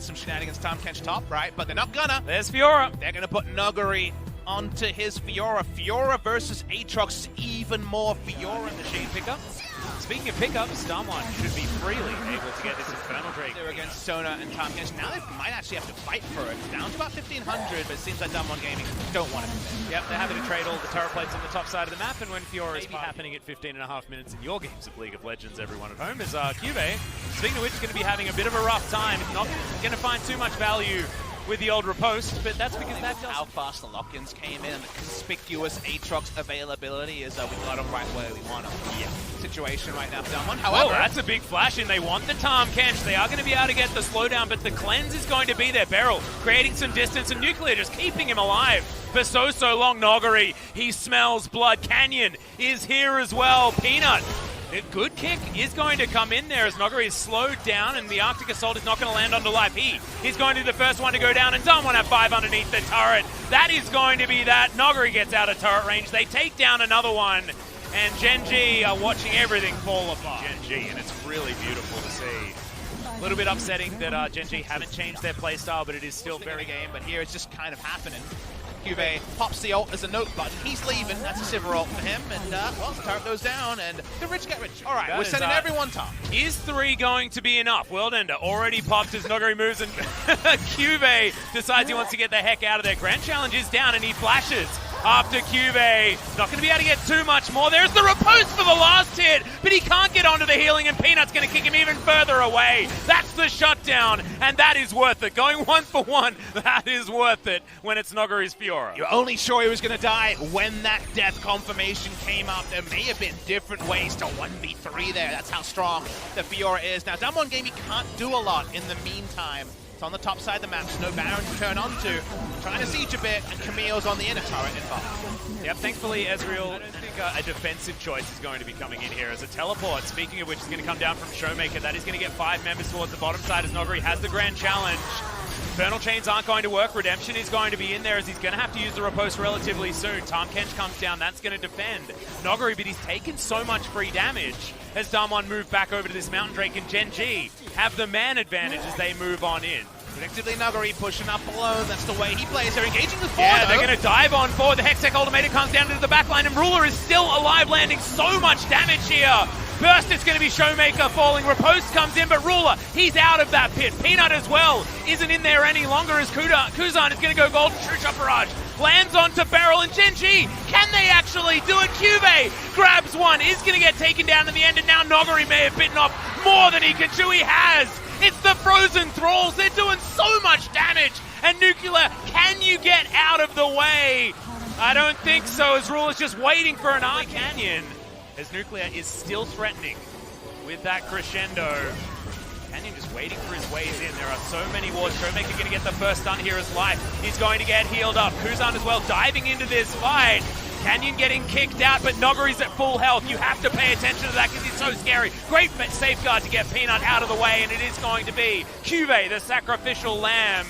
some shenanigans. Tahm top, right? But they're not gonna. There's Fiora. They're gonna put Nuguri onto his Fiora. Fiora versus Aatrox, even more Fiora in the Machine pickup. Speaking of pickups, Damwon should be freely able to get this Infernal Drake. They're against Sona and Tahm. Now they might actually have to fight for it. It's down to about 1,500, but it seems like Damwon Gaming don't want it. Yep, they're having to trade all the turret plates on the top side of the map, and when Fiora is happening at 15.5 minutes in your games of League of Legends, everyone at home, is Cube, speaking of which, is going to be having a bit of a rough time. Not going to find too much value with the old riposte, but that's because that just... How fast the lock-ins came in, and the conspicuous Aatrox availability is we got him right where we want him. Yeah. Situation right now for Damwon. However, that's a big flash in. They want the Tahm Kench. They are going to be able to get the slowdown, but the cleanse is going to be there. Beryl creating some distance, and Nuclear just keeping him alive for so long. Noguri, he smells blood. Canyon is here as well. Peanut. A good kick is going to come in there as Noguri is slowed down, and the Arctic Assault is not going to land onto life. He's going to be the first one to go down, and Damwon have 5 underneath the turret. That is going to be that. Noguri gets out of turret range. They take down another one, and Gen.G are watching everything fall apart. Gen.G, and it's really beautiful to see. A little bit upsetting that Gen.G haven't changed their playstyle, but it is still very game. But here it's just kind of happening. Cube pops the ult as a note button. He's leaving. That's a Sivir ult for him. And, well, the turret goes down, and the rich get rich. All right, we're sending everyone top. Is 3 going to be enough? World Ender already popped as Noguri moves, and Cube decides he wants to get the heck out of there. Grand Challenge is down, and he flashes after Cube. Not going to be able to get too much more. There's the riposte for the last hit, but he can't get onto the healing, and Peanut's going to kick him even further away. That's the shutdown, and that is worth it. Going 1 for 1, that is worth it when it's Noguri's Fiora. You're only sure he was going to die when that death confirmation came up. There may have been different ways to 1v3 there. That's how strong the Fiora is. Now, Damwon Gaming can't do a lot in the meantime. It's on the top side of the map. There's no Baron to turn onto. Trying to siege a bit, and Camille's on the inner turret involved. Yep, thankfully, Ezreal, I don't think a defensive choice is going to be coming in here as a teleport. Speaking of which, is going to come down from Showmaker. That is going to get 5 members towards the bottom side as Noguri has the Grand Challenge. Infernal Chains aren't going to work. Redemption is going to be in there as he's going to have to use the riposte relatively soon. Tahm Kench comes down. That's going to defend Noguri, but he's taken so much free damage as Damwon move back over to this Mountain Drake, and Gen.G have the man advantage as they move on in. Predictably, Nuguri pushing up alone. That's the way he plays. They're engaging with forward. Yeah, they're going to dive on forward. The Hextech Ultimatum comes down into the backline, and Ruler is still alive, landing so much damage here. First, it's going to be Showmaker falling. Riposte comes in, but Ruler, he's out of that pit. Peanut as well isn't in there any longer as Kuzan is going to go Golden True Shot Barrage. Lands onto Beryl, and Gen.G, can they actually do it? Cube grabs one, is going to get taken down in the end, and now Noguri may have bitten off more than he can chew. He has. It's the Frozen Thralls. They're doing so much damage. And Nuclear, can you get out of the way? I don't think so, as Ruler's just waiting for an Arc Canyon. As Nuclear is still threatening with that crescendo. Canyon just waiting for his ways in. There are so many wards. Showmaker going to get the first stun here as life. He's going to get healed up. Kuzan as well diving into this fight. Canyon getting kicked out, but Noguri's at full health. You have to pay attention to that because it's so scary. Great safeguard to get Peanut out of the way, and it is going to be Cube, the sacrificial lamb.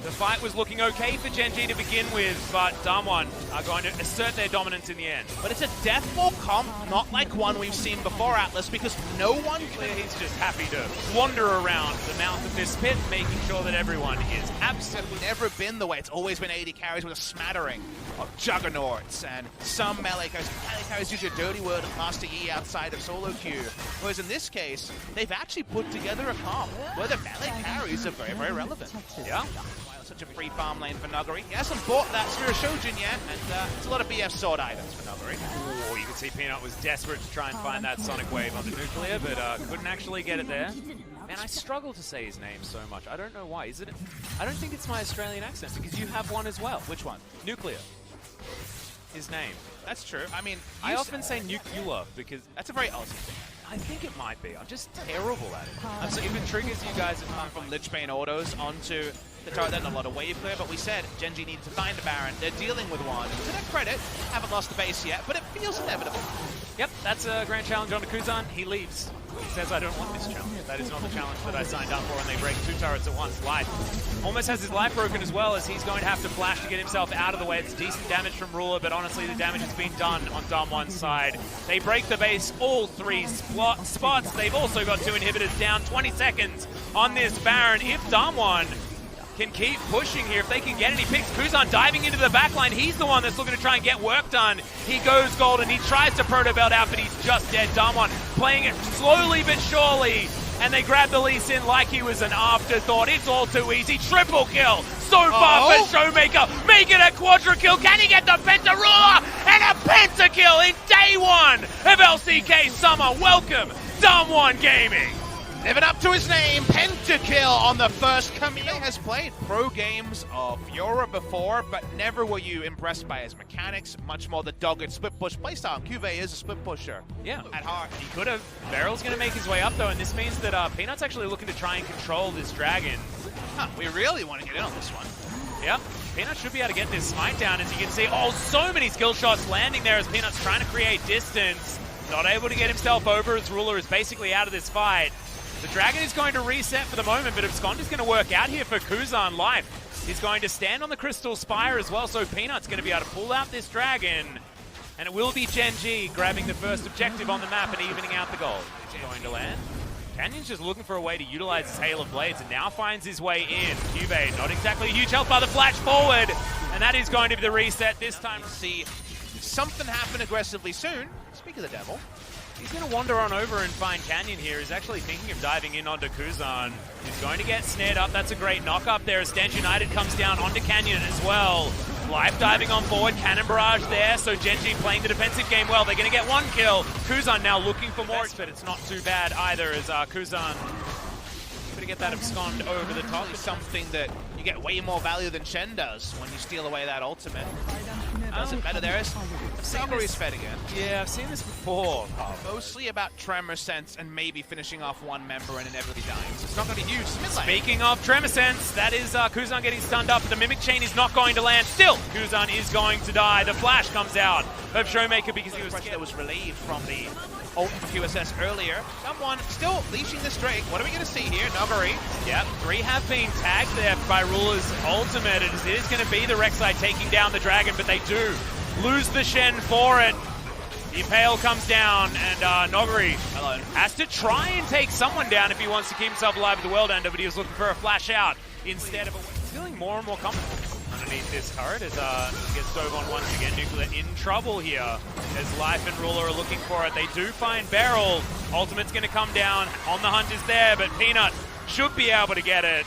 The fight was looking okay for Gen.G to begin with, but Damwon are going to assert their dominance in the end. But it's a deathfall comp, not like one we've seen before, Atlas, because no one He's just happy to wander around the mouth of this pit, making sure that everyone is absolutely... Never been the way. It's always been 80 carries with a smattering of juggernauts and some melee carries. Melee carries use your dirty word of Master Yi outside of solo queue. Whereas in this case, they've actually put together a comp where the melee carries are very, very relevant. Yeah. Such a free farm lane for Nuguri. He hasn't bought that Sphere of Shojin yet, and it's a lot of BF sword items for Nuguri. Oh, you can see Peanut was desperate to try and find that Sonic Wave onto Nuclear, but couldn't actually get it there. Man, I struggle to say his name so much. I don't know why. Is it? I don't think it's my Australian accent, because you have one as well. Which one? Nuclear. His name. That's true. I mean, I often say Nuclear because that's a very Aussie thing. I think it might be. I'm just terrible at it. So if it triggers you guys from Lichbane autos onto the turret then, a lot of wave clear, but we said Gen.G needed to find a Baron. They're dealing with one. To their credit, haven't lost the base yet, but it feels inevitable. Yep, that's a grand challenge on to Kuzan. He leaves. He says, I don't want this challenge. That is not the challenge that I signed up for, and they break 2 turrets at once. Life almost has his life broken as well, as he's going to have to flash to get himself out of the way. It's decent damage from Ruler, but honestly, the damage has been done on Damwon's side. They break the base all 3 spots. They've also got 2 inhibitors down. 20 seconds on this Baron. If Damwon can keep pushing here, if they can get any picks. Kuzan diving into the backline. He's the one that's looking to try and get work done. He goes golden. He tries to proto belt out, but he's just dead. Damwon playing it slowly but surely, and they grab the Lee Sin like he was an afterthought. It's all too easy. Triple kill so far for Showmaker. Make it a quadra kill. Can he get the penta ruler? And a pentakill in day 1 of LCK Summer. Welcome, Damwon Gaming. Living up to his name, pentakill on the first Camille. Has played pro games of Fiora before, but never were you impressed by his mechanics, much more the dogged split push playstyle. Cuvée is a split pusher. Yeah, at heart. He could have. Barrel's going to make his way up though, and this means that Peanut's actually looking to try and control this dragon. Huh, we really want to get in on this one. Yep, Peanut should be able to get this smite down, as you can see. Oh, so many skill shots landing there as Peanut's trying to create distance. Not able to get himself over as Ruler is basically out of this fight. The dragon is going to reset for the moment, but Abscond is going to work out here for Kuzan. Life is going to stand on the Crystal Spire as well, so Peanut's going to be able to pull out this dragon. And it will be Gen.G grabbing the first objective on the map and evening out the gold. Is going to land. Canyon's just looking for a way to utilize his Hail of Blades and now finds his way in. Cuvée, not exactly a huge help by the flash forward, and that is going to be the reset this time. See something happen aggressively soon. Speak of the devil. He's going to wander on over and find Canyon here. He's actually thinking of diving in onto Kuzan. He's going to get snared up. That's a great knock up there as Stance United comes down onto Canyon as well. Life diving on forward, Cannon Barrage there, so Gen.G playing the defensive game well. They're going to get 1 kill. Kuzan now looking for more, but it's not too bad either as Kuzan going to get that abscond over the top. It's something that you get way more value than Shen does when you steal away that ultimate. Does it better there is Valkyrie's fed again. Yeah, I've seen this before. Mostly about Tremor Sense and maybe finishing off 1 member and inevitably dying. So it's not going to be huge. Speaking of Tremor Sense, that is Kuzan getting stunned up. The Mimic Chain is not going to land. Still, Kuzan is going to die. The flash comes out of Showmaker because he was scared. That was relieved from the ult for QSS earlier. Someone still leashing this Drake. What are we going to see here? Nuguri. Yep, 3 have been tagged there by Ruler's ultimate. It is going to be the Rek'Sai taking down the dragon, but they do lose the Shen for it. The Impale comes down, and Nuguri has to try and take someone down if he wants to keep himself alive at the World Ender, but he was looking for a flash out instead of a... Feeling more and more comfortable underneath this turret as he gets dove on once again. Nuclear in trouble here as Life and Ruler are looking for it. They do find Beryl. Ultimate's going to come down. On the hunt is there, but Peanut should be able to get it.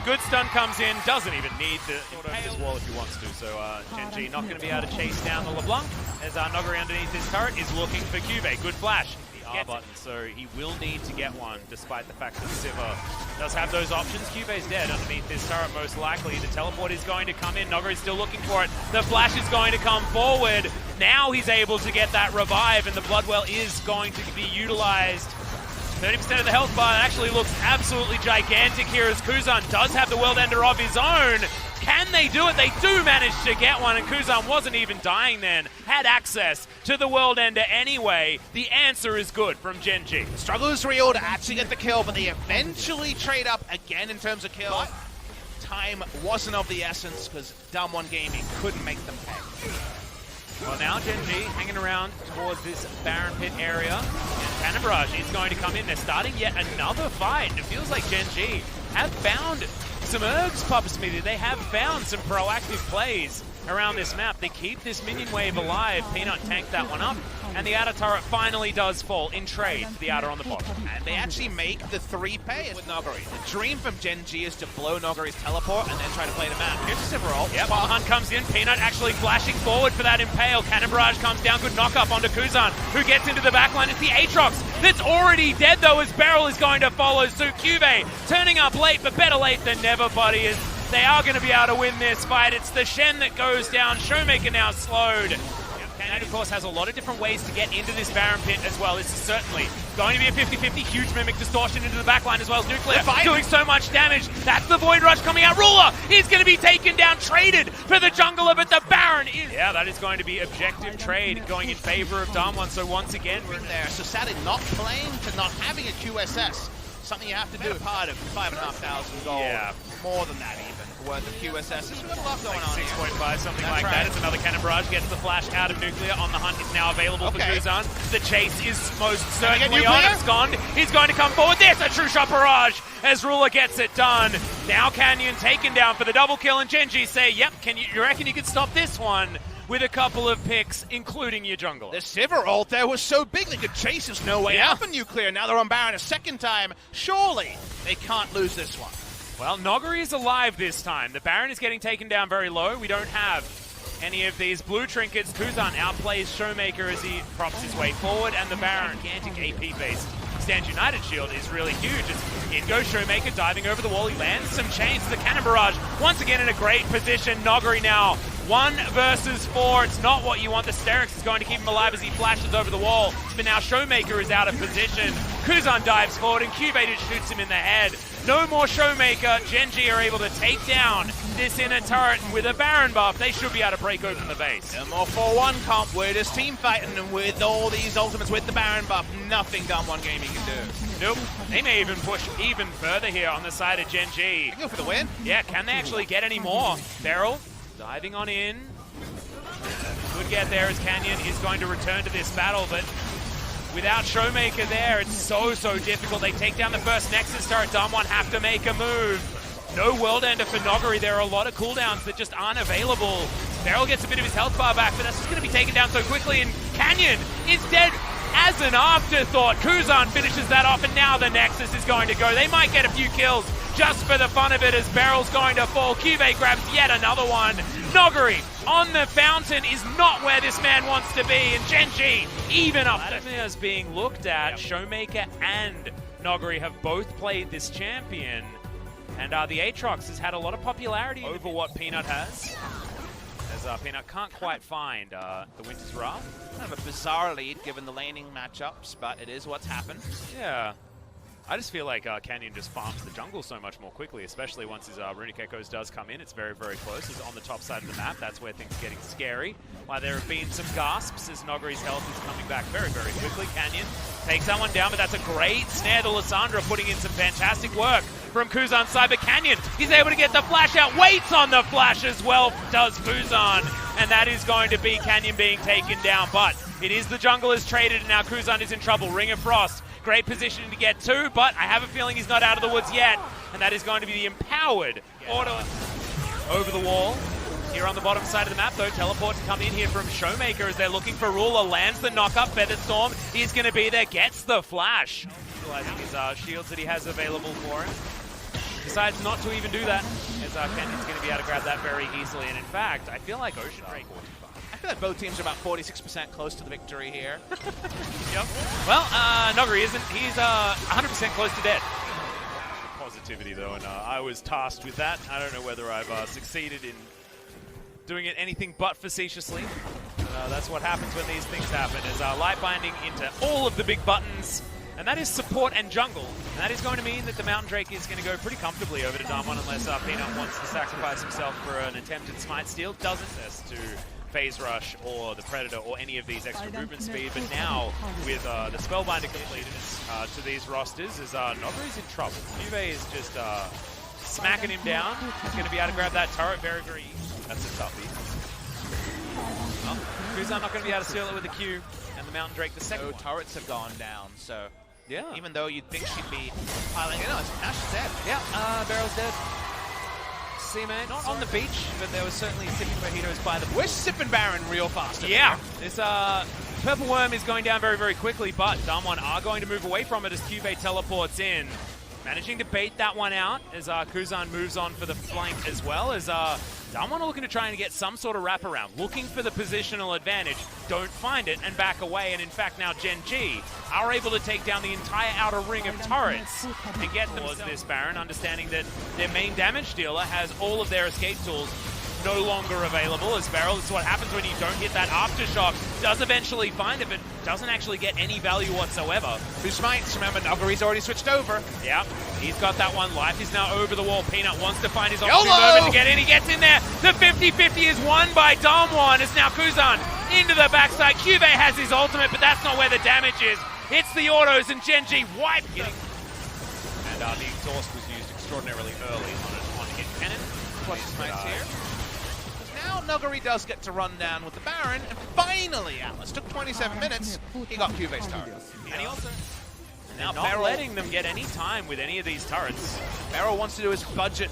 Good stun comes in, doesn't even need to impale his wall if he wants to, so Gen.G not going to be able to chase down the LeBlanc as Nuguri underneath this turret is looking for Cuvée. Good flash. The R button, so he will need to get one despite the fact that Sivir does have those options. Cuvé's dead underneath this turret most likely. The teleport is going to come in. Nuguri's still looking for it. The flash is going to come forward. Now he's able to get that revive, and the Bloodwell is going to be utilized. 30% of the health bar actually looks absolutely gigantic here as Kuzan does have the World Ender of his own. Can they do it? They do manage to get one, and Kuzan wasn't even dying then. Had access to the World Ender anyway. The answer is good from Gen.G. Struggle is real to actually get the kill, but they eventually trade up again in terms of kill. But time wasn't of the essence because Damwon Gaming couldn't make them pay. Well, now Gen.G hanging around towards this Baron Pit area. And Cannon Barrage is going to come in. They're starting yet another fight. It feels like Gen.G have found some ergs, Papa Smithy. They have found some proactive plays around this map. They keep this minion wave alive. Peanut tanked that one up, and the outer turret finally does fall in trade for the outer on the bottom. And they actually make the 3 pay with Nuguri. The dream from Gen.G is to blow Nuguri's teleport and then try to play the map. Here's the Sivir ult. Yep, while the hunt comes in, Peanut actually flashing forward for that Impale. Cannon Barrage comes down, good knock up onto Kuzan, who gets into the backline. It's the Aatrox that's already dead though, as Beryl is going to follow suit. Cuvée turning up late, but better late than never, buddy, as they are going to be able to win this fight. It's the Shen that goes down. Showmaker now slowed. And of course has a lot of different ways to get into this Baron Pit as well. This is certainly Going to be a 50-50. Huge Mimic distortion into the backline as well as Nuclear. Doing so much damage. That's the Void Rush coming out. Ruler is going to be taken down. Traded for the jungler, but the Baron is... Yeah, that is going to be objective trade going in favor of Damwon. So once again, we're in there. So sadly, not playing to not having a QSS. Something you have to do. Part of 5,500 gold. Yeah. More than that even. Worth of QSS. There's a lot going on 6.5, something like that. It's another cannon barrage. Gets the flash out of Nuclear. On the hunt is now available for Kuzan. The chase is most certainly on. It's gone. He's going to come forward. There's a true shot barrage as Ruler gets it done. Now Canyon taken down for the double kill, and Gen.G say, yep, you reckon you could stop this one with a couple of picks, including your jungler. The Sivir ult there was so big they could chase. There's no way out for Nuclear. Now they're on Baron a second time. Surely they can't lose this one. Well, Nogari is alive this time. The Baron is getting taken down very low. We don't have any of these blue trinkets. Kuzan outplays Showmaker as he props his way forward, and the Baron, gigantic AP-based Stand United shield is really huge. In goes Showmaker, diving over the wall. He lands some chains to the cannon barrage. Once again in a great position. Nogari now 1 versus 4. It's not what you want. The Sterix is going to keep him alive as he flashes over the wall. But now Showmaker is out of position. Kuzan dives forward and Q-Baited shoots him in the head. No more Showmaker. Gen.G are able to take down this inner turret, and with a Baron buff, they should be able to break open the base. No more 4-1 comp. We're just team fighting, and with all these ultimates with the Baron buff, nothing Damwon Gaming can do. Nope. They may even push even further here on the side of Gen.G. Go for the win. Yeah, can they actually get any more? Beryl diving on in. Good get there as Canyon is going to return to this battle, but without Showmaker there, it's so difficult. They take down the first Nexus turret. Damwon have to make a move. No World Ender for Nogari. There are a lot of cooldowns that just aren't available. Beryl gets a bit of his health bar back, but that's just going to be taken down so quickly, and Canyon is dead as an afterthought. Kuzan finishes that off, and now the Nexus is going to go. They might get a few kills just for the fun of it as Beryl's going to fall. Cuvée grabs yet another one. Nogari on the fountain is not where this man wants to be, and Gen.G even up. Vladimir's being looked at. Showmaker and Nogari have both played this champion, and the Aatrox has had a lot of popularity over what Peanut has. As Peanut can't quite find the Winter's Wrath. Kind of a bizarre lead given the laning matchups, but it is what's happened. Yeah. I just feel like Canyon just farms the jungle so much more quickly, especially once his Runic Echoes does come in. It's very close. It's on the top side of the map. That's where things are getting scary. While there have been some gasps as Nogari's health is coming back very quickly. Canyon takes that one down, but that's a great snare to Lissandra, putting in some fantastic work from Kuzan's side. But Canyon, he's able to get the flash out, waits on the flash as well, does Kuzan. And that is going to be Canyon being taken down. But it is the jungler's traded, and now Kuzan is in trouble. Ring of Frost. Great position to get to, but I have a feeling he's not out of the woods yet, and that is going to be the empowered auto over the wall. Here on the bottom side of the map, though, teleport to come in here from Showmaker as they're looking for Ruler. Lands the knock-up, Feathered Storm is going to be there, gets the flash. Utilizing his shields that he has available for him. Decides not to even do that, as Kenyon's going to be able to grab that very easily, and in fact, I feel like Ocean Break I feel like both teams are about 46% close to the victory here. Yep. Well, Nogari isn't. He's 100% close to dead. Positivity, though, and I was tasked with that. I don't know whether I've succeeded in doing it anything but facetiously. That's what happens when these things happen, is light binding into all of the big buttons, and that is support and jungle. And that is going to mean that the Mountain Drake is going to go pretty comfortably over to Damwon unless Peanut wants to sacrifice himself for an attempted Smite Steal. Doesn't to Phase Rush or the Predator or any of these extra movement speed, but now with the Spellbinder completed to these rosters, is Nogari's in trouble. Juve is just smacking him down. He's going to be able to grab that turret very easy. That's a toughie. Well, Kuzan not going to be able to steal it with the Q, and the Mountain Drake the second one. Turrets have gone down, so yeah. Even though you'd think she'd be piling in, now she's dead. Yeah, Beryl's dead. Seaman, not on the beach, but there was certainly sipping mojitos by the pool. We're sipping Baron real fast. Yeah, this Purple Worm is going down very quickly, but Damwon are going to move away from it as Cuvée teleports in. Managing to bait that one out as Kuzan moves on for the flank as well, as Damwon are looking to try and get some sort of wraparound, looking for the positional advantage, don't find it and back away, and in fact now Gen.G are able to take down the entire outer ring of turrets and get them towards this Baron, understanding that their main damage dealer has all of their escape tools no longer available as Beryl. This is what happens when you don't hit that aftershock. Does eventually find it, but doesn't actually get any value whatsoever. Who smites? Remember, Nuggery's already switched over. Yeah, he's got that one. Life is now over the wall. Peanut wants to find his opportune moment to get in. He gets in there. The 50-50 is won by Damwon. It's now Kuzan into the backside. Cube has his ultimate, but that's not where the damage is. It's the autos, and Gen.G wipe them. And the exhaust was used extraordinarily early on hit cannon. Watch the smites here. Now Nuggery does get to run down with the Baron, and finally Atlas took 27 minutes. He got Cube's turret. And he also now not letting them get any time with any of these turrets. Beryl wants to do his budget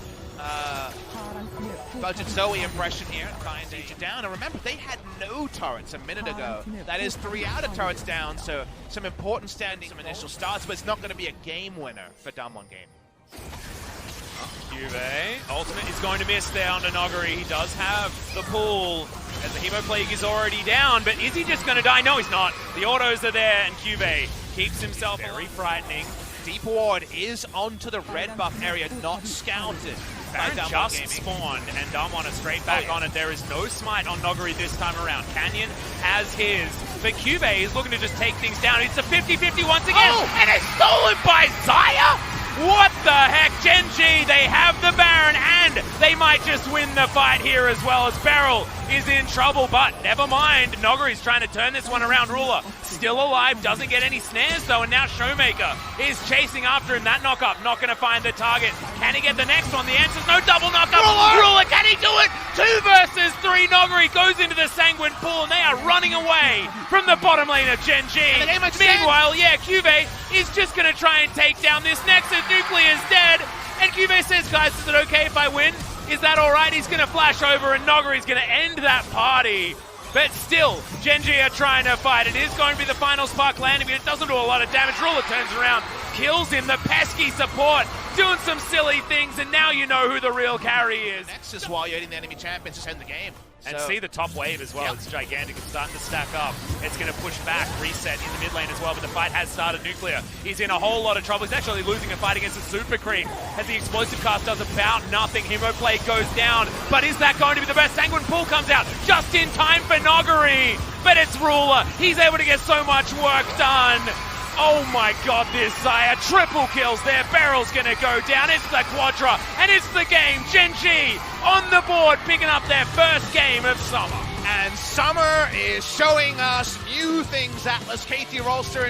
Zoe impression here, try and siege it down. And remember, they had no turrets a minute ago. That is 3 out of turrets down, so some important standing, some initial starts, but it's not going to be a game winner for Damwon game. Cube ultimate is going to miss there under Nuggery. He does have the pull as the Hemo Plague is already down, but is he just going to die? No, he's not. The autos are there, and Cube keeps himself very frightening. Deep Ward is onto the red buff area, not scouted. Baron just spawned, and Damwon is straight back on it. There is no smite on Nuggery this time around. Canyon has his, but Cube is looking to just take things down. It's a 50-50 once again, and it's stolen by Zaya! What the heck? Gen.G, they have the Baron, and they might just win the fight here as well, as Beryl is in trouble, but never mind. Nuggery's trying to turn this one around. Ruler still alive, doesn't get any snares though, and now Showmaker is chasing after him. That knock-up, not going to find the target. Can he get the next one? The answer's no. Double knock-up. Ruler, can he do it? 2 versus 3. Nuggery goes into the Sanguine pool, and they are running away from the bottom lane of Gen.G. Meanwhile, yeah, Cube is just going to try and take down this Nexus. Nuclear is dead, and Cube says, guys, is it okay if I win? Is that alright? He's going to flash over, and Nuggery's going to end that party. But still, Gen.G are trying to fight. It is going to be the final spark landing, but it doesn't do a lot of damage. Ruler turns around, kills him. The pesky support doing some silly things, and now you know who the real carry is. Nexus, while you're hitting the enemy champions, just end the game. And see the top wave as well. Yep. It's gigantic. It's starting to stack up. It's going to push back, reset in the mid lane as well, but the fight has started. Nuclear, he's in a whole lot of trouble. He's actually losing a fight against a Super Creep as the explosive cast does about nothing. Hemo Plague goes down, but is that going to be the best? Sanguine Pool comes out just in time for Nuggery, but it's Ruler. He's able to get so much work done. Oh my god, this Zaya, triple kills there. Beryl's gonna go down. It's the Quadra, and it's the game. Gen.G on the board, picking up their first game of summer. And summer is showing us new things, Atlas. Katie Rolster